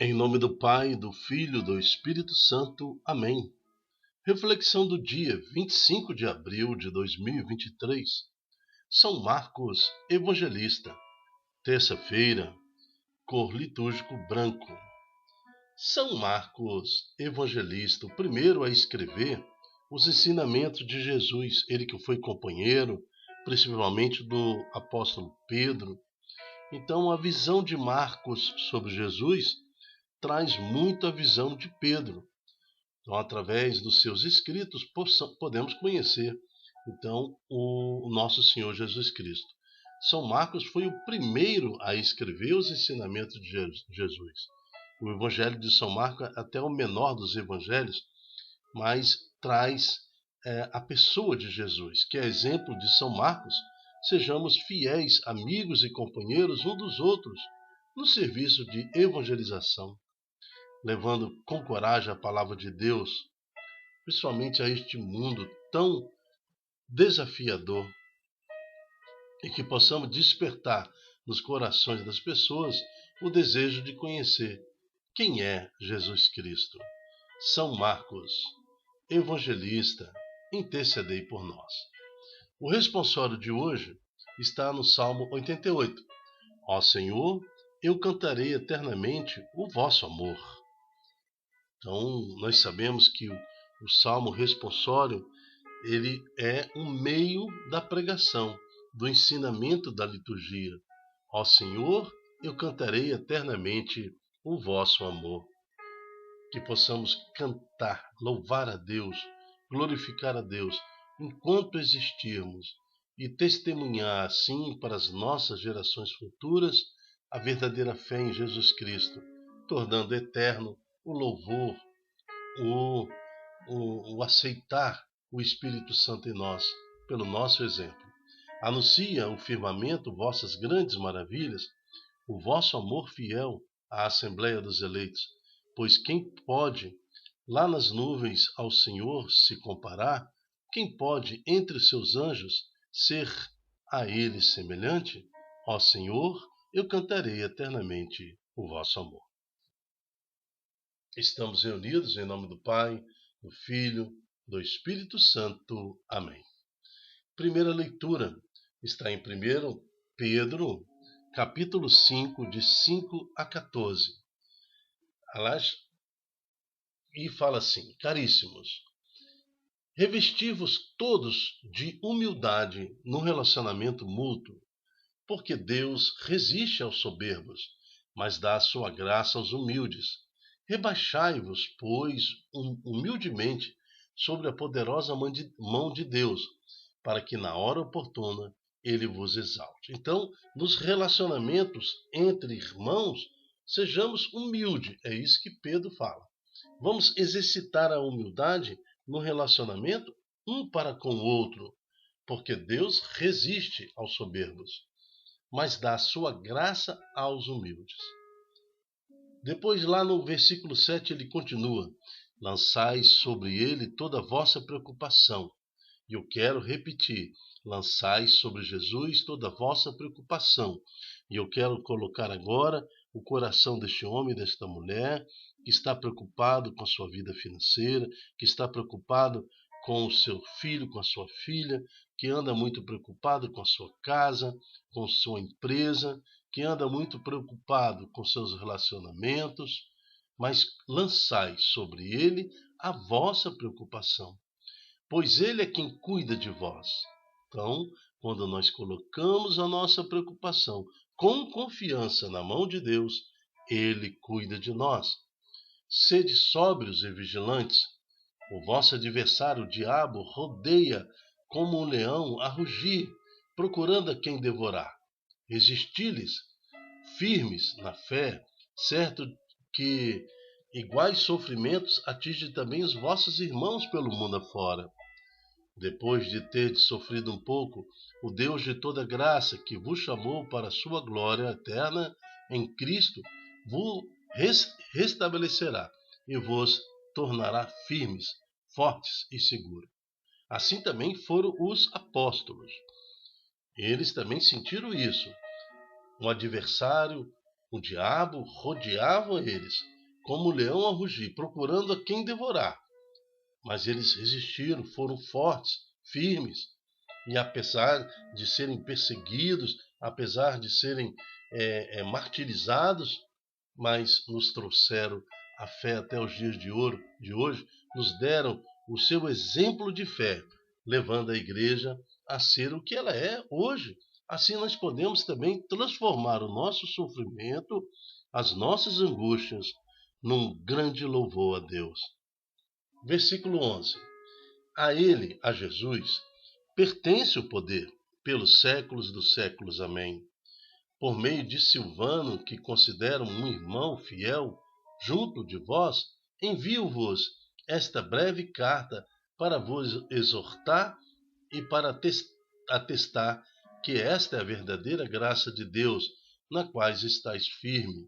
Em nome do Pai, do Filho e do Espírito Santo. Amém. Reflexão do dia 25 de abril de 2023. São Marcos Evangelista. Terça-feira, cor litúrgico branco. São Marcos Evangelista, o primeiro a escrever os ensinamentos de Jesus, ele que foi companheiro, principalmente do apóstolo Pedro. Então, a visão de Marcos sobre Jesus traz muito a visão de Pedro. Então, através dos seus escritos, podemos conhecer então o nosso Senhor Jesus Cristo. São Marcos foi o primeiro a escrever os ensinamentos de Jesus. O Evangelho de São Marcos é até o menor dos evangelhos, mas traz a pessoa de Jesus, que é exemplo de São Marcos. Sejamos fiéis, amigos e companheiros um dos outros no serviço de evangelização, levando com coragem a palavra de Deus, principalmente a este mundo tão desafiador, e que possamos despertar nos corações das pessoas o desejo de conhecer quem é Jesus Cristo. São Marcos, evangelista, intercedei por nós. O responsório de hoje está no Salmo 88. Ó Senhor, eu cantarei eternamente o vosso amor. Então, nós sabemos que o Salmo responsório, ele é um meio da pregação, do ensinamento da liturgia. Ó Senhor, eu cantarei eternamente o vosso amor. Que possamos cantar, louvar a Deus, glorificar a Deus, enquanto existirmos, e testemunhar assim para as nossas gerações futuras a verdadeira fé em Jesus Cristo, tornando eterno o louvor, o aceitar o Espírito Santo em nós, pelo nosso exemplo. Anuncia o firmamento vossas grandes maravilhas, o vosso amor fiel à Assembleia dos Eleitos, pois quem pode lá nas nuvens ao Senhor se comparar? Quem pode entre seus anjos ser a ele semelhante? Ó Senhor, eu cantarei eternamente o vosso amor. Estamos reunidos em nome do Pai, do Filho, do Espírito Santo. Amém. Primeira leitura está em 1 Pedro, capítulo 5, de 5 a 14. E fala assim: caríssimos, revesti-vos todos de humildade no relacionamento mútuo, porque Deus resiste aos soberbos, mas dá a sua graça aos humildes. Rebaixai-vos, pois, humildemente sobre a poderosa mão de Deus, para que na hora oportuna ele vos exalte. Então, nos relacionamentos entre irmãos, sejamos humildes. É isso que Pedro fala. Vamos exercitar a humildade no relacionamento um para com o outro, porque Deus resiste aos soberbos, mas dá a sua graça aos humildes. Depois, lá no versículo 7, ele continua: lançai sobre ele toda a vossa preocupação. E eu quero repetir: lançai sobre Jesus toda a vossa preocupação. E eu quero colocar agora o coração deste homem, desta mulher, que está preocupado com a sua vida financeira, que está preocupado com o seu filho, com a sua filha, que anda muito preocupado com a sua casa, com sua empresa, que anda muito preocupado com seus relacionamentos, mas lançai sobre ele a vossa preocupação, pois ele é quem cuida de vós. Então, quando nós colocamos a nossa preocupação com confiança na mão de Deus, ele cuida de nós. Sede sóbrios e vigilantes. O vosso adversário, o diabo, rodeia como um leão a rugir, procurando a quem devorar. Resisti-lhes, firmes na fé, certo que iguais sofrimentos atingem também os vossos irmãos pelo mundo afora. Depois de terdes sofrido um pouco, o Deus de toda graça, que vos chamou para a sua glória eterna em Cristo, vos restabelecerá e vos tornará firmes, fortes e seguros. Assim também foram os apóstolos. Eles também sentiram isso. O adversário, o diabo, rodeavam eles, como o leão a rugir, procurando a quem devorar. Mas eles resistiram, foram fortes, firmes, e apesar de serem perseguidos, apesar de serem martirizados, mas nos trouxeram a fé até os dias de hoje, nos deram o seu exemplo de fé, levando a igreja a ser o que ela é hoje. Assim nós podemos também transformar o nosso sofrimento, as nossas angústias, num grande louvor a Deus. Versículo 11. A ele, a Jesus, pertence o poder, pelos séculos dos séculos. Amém. Por meio de Silvano, que considero um irmão fiel, junto de vós, envio-vos esta breve carta para vos exortar e para atestar que esta é a verdadeira graça de Deus, na qual estáis firme.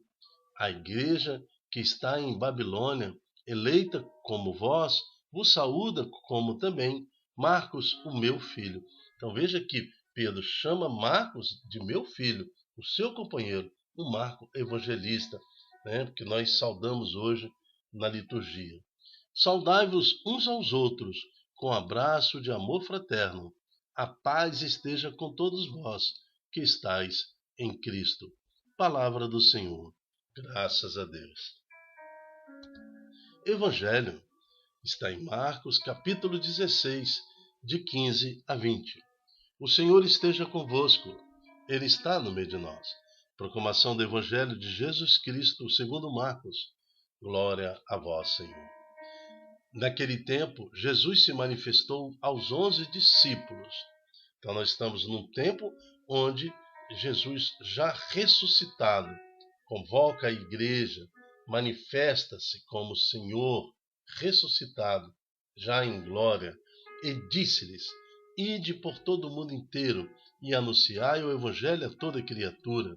A igreja que está em Babilônia, eleita como vós, vos saúda, como também Marcos, o meu filho. Então veja que Pedro chama Marcos de meu filho, o seu companheiro, o Marco evangelista, que nós saudamos hoje na liturgia. Saudai-vos uns aos outros, com abraço de amor fraterno. A paz esteja com todos vós, que estáis em Cristo. Palavra do Senhor. Graças a Deus. Evangelho está em Marcos, capítulo 16, de 15 a 20. O Senhor esteja convosco. Ele está no meio de nós. Proclamação do Evangelho de Jesus Cristo, segundo Marcos. Glória a vós, Senhor. Naquele tempo, Jesus se manifestou aos 11 discípulos. Então nós estamos num tempo onde Jesus, já ressuscitado, convoca a igreja, manifesta-se como Senhor ressuscitado, já em glória, e disse-lhes: ide por todo o mundo inteiro e anunciai o evangelho a toda criatura.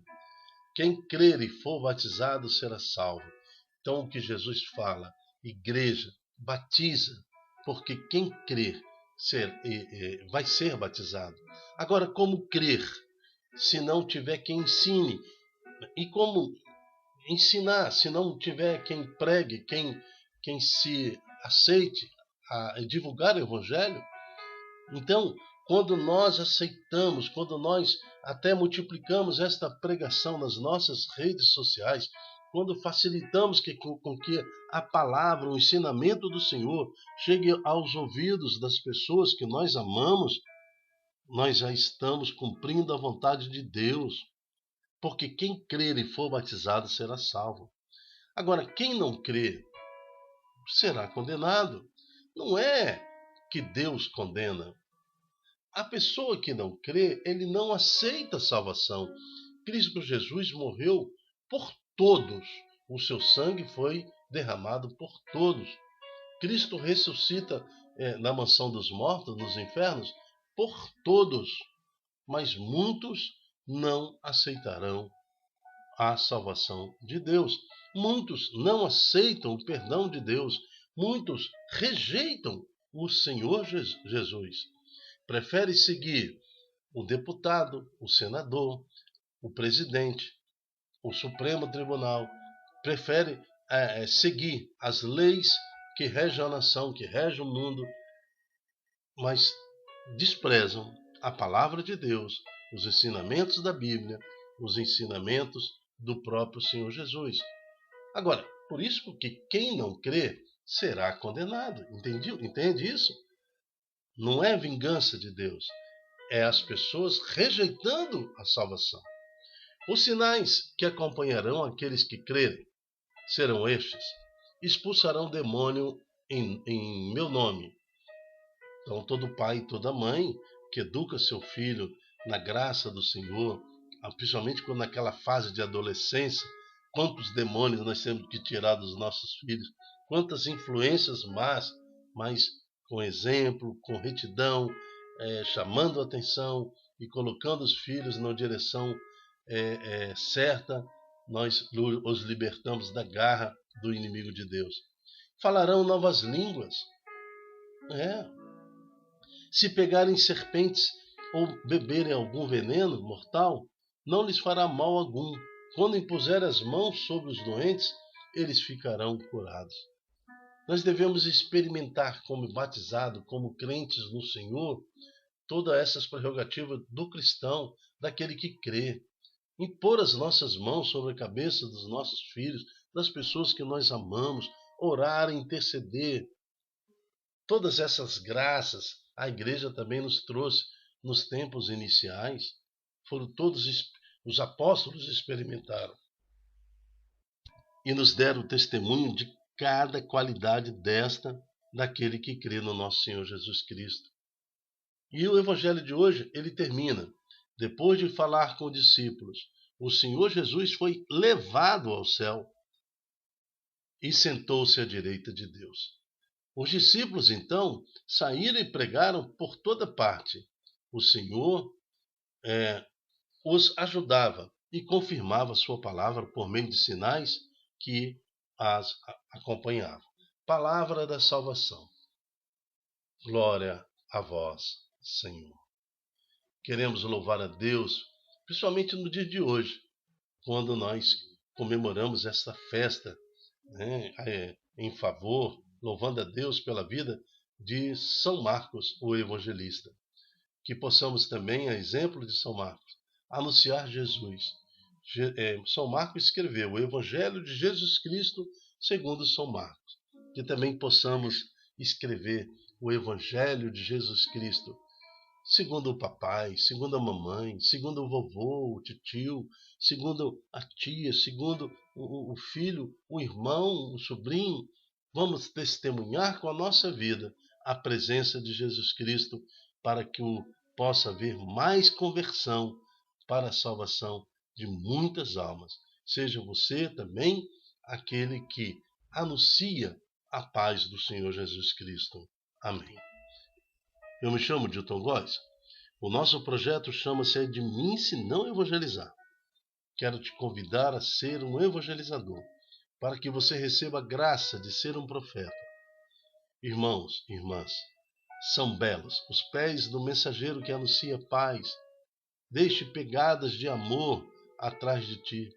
Quem crer e for batizado será salvo. Então o que Jesus fala, igreja, batiza, porque quem crer vai ser batizado. Agora, como crer se não tiver quem ensine? E como ensinar se não tiver quem pregue, quem se aceite a divulgar o evangelho? Então, quando nós aceitamos, quando nós até multiplicamos esta pregação nas nossas redes sociais, quando facilitamos com que a palavra, o ensinamento do Senhor chegue aos ouvidos das pessoas que nós amamos, nós já estamos cumprindo a vontade de Deus, porque quem crer e for batizado será salvo. Agora, quem não crer será condenado. Não é que Deus condena. A pessoa que não crê, ele não aceita a salvação. Cristo Jesus morreu por todos. O seu sangue foi derramado por todos. Cristo ressuscita na mansão dos mortos, nos infernos, por todos. Mas muitos não aceitarão a salvação de Deus. Muitos não aceitam o perdão de Deus. Muitos rejeitam o Senhor Jesus. Prefere seguir o deputado, o senador, o presidente, o Supremo Tribunal. Prefere seguir as leis que regem a nação, que regem o mundo, mas desprezam a palavra de Deus, os ensinamentos da Bíblia, os ensinamentos do próprio Senhor Jesus. Agora, por isso que quem não crê será condenado. Entende isso? Não é vingança de Deus, é as pessoas rejeitando a salvação. Os sinais que acompanharão aqueles que crerem serão estes: expulsarão demônio em meu nome. Então todo pai e toda mãe que educa seu filho na graça do Senhor, principalmente quando naquela fase de adolescência, quantos demônios nós temos que tirar dos nossos filhos, quantas influências más, mas com exemplo, com retidão, chamando a atenção e colocando os filhos na direção certa, nós os libertamos da garra do inimigo de Deus. Falarão novas línguas. Se pegarem serpentes ou beberem algum veneno mortal, não lhes fará mal algum. Quando impuser as mãos sobre os doentes, eles ficarão curados. Nós devemos experimentar como batizado, como crentes no Senhor, todas essas prerrogativas do cristão, daquele que crê. Impor as nossas mãos sobre a cabeça dos nossos filhos, das pessoas que nós amamos, orar, interceder. Todas essas graças a igreja também nos trouxe nos tempos iniciais. Foram todos os apóstolos experimentaram e nos deram testemunho de cada qualidade daquele que crê no nosso Senhor Jesus Cristo. E o evangelho de hoje, ele termina. Depois de falar com os discípulos, o Senhor Jesus foi levado ao céu e sentou-se à direita de Deus. Os discípulos, então, saíram e pregaram por toda parte. O Senhor os ajudava e confirmava sua palavra por meio de sinais que as acompanhavam. Palavra da salvação. Glória a vós, Senhor. Queremos louvar a Deus, principalmente no dia de hoje, quando nós comemoramos esta festa, em favor, louvando a Deus pela vida de São Marcos, o evangelista. Que possamos também, a exemplo de São Marcos, anunciar Jesus. São Marcos escreveu o Evangelho de Jesus Cristo segundo São Marcos. Que também possamos escrever o Evangelho de Jesus Cristo segundo o papai, segundo a mamãe, segundo o vovô, o titio, segundo a tia, segundo o filho, o irmão, o sobrinho. Vamos testemunhar com a nossa vida a presença de Jesus Cristo para que possa haver mais conversão para a salvação de muitas almas. Seja você também aquele que anuncia a paz do Senhor Jesus Cristo. Amém. Eu me chamo Dilton Góes. O nosso projeto chama-se De Mim Se Não Evangelizar. Quero te convidar a ser um evangelizador, para que você receba a graça de ser um profeta. Irmãos, irmãs, são belos os pés do mensageiro que anuncia paz. Deixe pegadas de amor atrás de ti.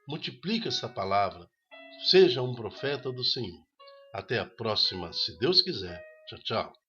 Multiplica essa palavra. Seja um profeta do Senhor. Até a próxima, se Deus quiser. Tchau, tchau.